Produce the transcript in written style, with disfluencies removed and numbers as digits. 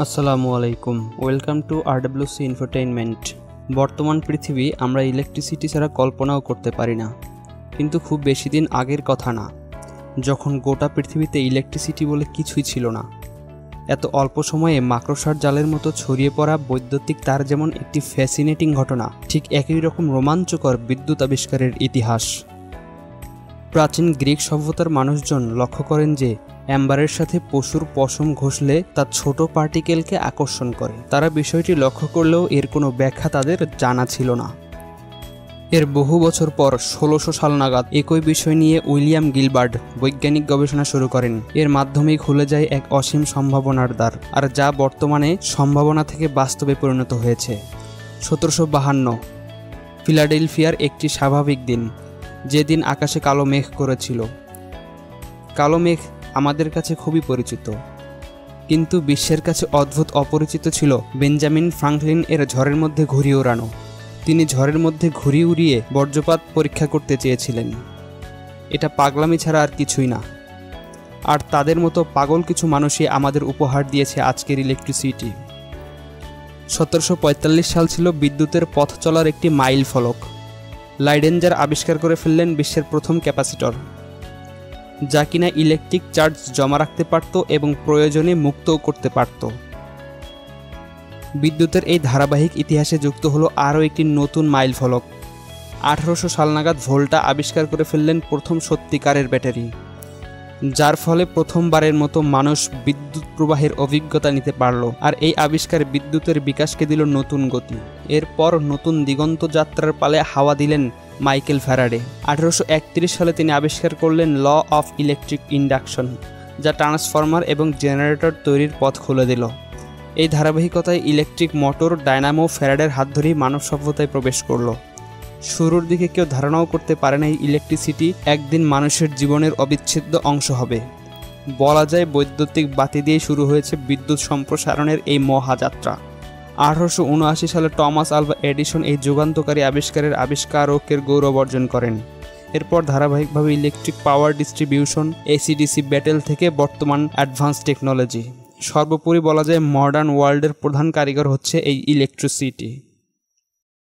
আসসালামু আলাইকুম, welcome to আরডব্লিউসি infotainment. বর্তমান পৃথিবী আমরা ইলেকট্রিসিটি ছাড়া কল্পনাও করতে পারি না, কিন্তু খুব বেশি দিন আগের কথা না, যখন গোটা পৃথিবীতে ইলেকট্রিসিটি বলে কিছুই ছিল না। এত অল্প সময়ে মাকড়সার জালের মতো ছড়িয়ে পড়া বৈদ্যুতিক তার যেমন একটি ফ্যাসিনেটিং ঘটনা, ঠিক একই রকম রোমাঞ্চকর বিদ্যুৎ আবিষ্কারের ইতিহাস। প্রাচীন গ্রিক সভ্যতার মানুষজন লক্ষ্য করেন যে অ্যাম্বারের সাথে পশুর পশম ঘষলে তা ছোট পার্টিকেলকে আকর্ষণ করে। তারা বিষয়টি লক্ষ্য করলেও এর কোনো ব্যাখ্যা তাদের জানা ছিল না। এর বহু বছর পর 1600 সাল নাগাদ একই বিষয় নিয়ে উইলিয়াম গিলবার্ট বৈজ্ঞানিক গবেষণা শুরু করেন। এর মাধ্যমেই খুলে যায় এক অসীম সম্ভাবনার দ্বার, আর যা বর্তমানে সম্ভাবনা থেকে বাস্তবে পরিণত হয়েছে। 1752 ফিলাডেলফিয়ার একটি স্বাভাবিক দিন, যেদিন আকাশে কালো মেঘ করেছিল। কালো মেঘ আমাদের কাছে খুবই পরিচিত, কিন্তু বিশ্বের কাছে অদ্ভুত অপরিচিত ছিল বেঞ্জামিন ফ্রাঙ্কলিন এর ঝড়ের মধ্যে ঘুড়ি ওড়ানো। তিনি ঝড়ের মধ্যে ঘুড়ি উড়িয়ে বজ্রপাত পরীক্ষা করতে চেয়েছিলেন। এটা পাগলামি ছাড়া আর কিছুই না। আর তাদের মতো পাগল কিছু মানুষই আমাদের উপহার দিয়েছে আজকের ইলেকট্রিসিটি। 1745 সাল ছিল বিদ্যুতের পথ চলার একটি মাইল ফলক। লাইডেঞ্জার আবিষ্কার করে ফেললেন বিশ্বের প্রথম ক্যাপাসিটর, যা কিনা ইলেকট্রিক চার্জ জমা রাখতে পারত এবং প্রয়োজনে মুক্তও করতে পারত। বিদ্যুতের এই ধারাবাহিক ইতিহাসে যুক্ত হলো আরও একটি নতুন মাইল ফলক। 1800 সাল নাগাদ ভোল্টা আবিষ্কার করে ফেললেন প্রথম সত্যিকারের ব্যাটারি, যার ফলে প্রথমবারের মতো মানুষ বিদ্যুৎ প্রবাহের অভিজ্ঞতা নিতে পারল। আর এই আবিষ্কার বিদ্যুতের বিকাশকে দিল নতুন গতি। এরপর নতুন দিগন্ত যাত্রার পালে হাওয়া দিলেন মাইকেল ফ্যারাডে। 1831 সালে তিনি আবিষ্কার করলেন ল অফ ইলেকট্রিক ইন্ডাকশন, যা ট্রান্সফরমার এবং জেনারেটর তৈরির পথ খুলে দিল। এই ধারাবাহিকতায় ইলেকট্রিক মোটর, ডায়নামো ফ্যারাডের হাত ধরেই মানব সভ্যতায় প্রবেশ করল। শুরুর দিকে কেউ ধারণাও করতে পারে না ইলেকট্রিসিটি একদিন মানুষের জীবনের অবিচ্ছেদ্য অংশ হবে। বলা যায় বৈদ্যুতিক বাতি দিয়ে শুরু হয়েছে বিদ্যুৎ সম্প্রসারণের এই মহাযাত্রা। 1879 সালে টমাস আলভা এডিসন এই যুগান্তকারী আবিষ্কারের আবিষ্কারকের গৌরব অর্জন করেন। এরপর ধারাবাহিকভাবে electric power distribution, AC DC battle থেকে বর্তমান অ্যাডভান্স টেকনোলজি, সর্বোপরি বলা যায় মডার্ন ওয়ার্ল্ডের প্রধান কারিগর হচ্ছে এই ইলেকট্রিসিটি।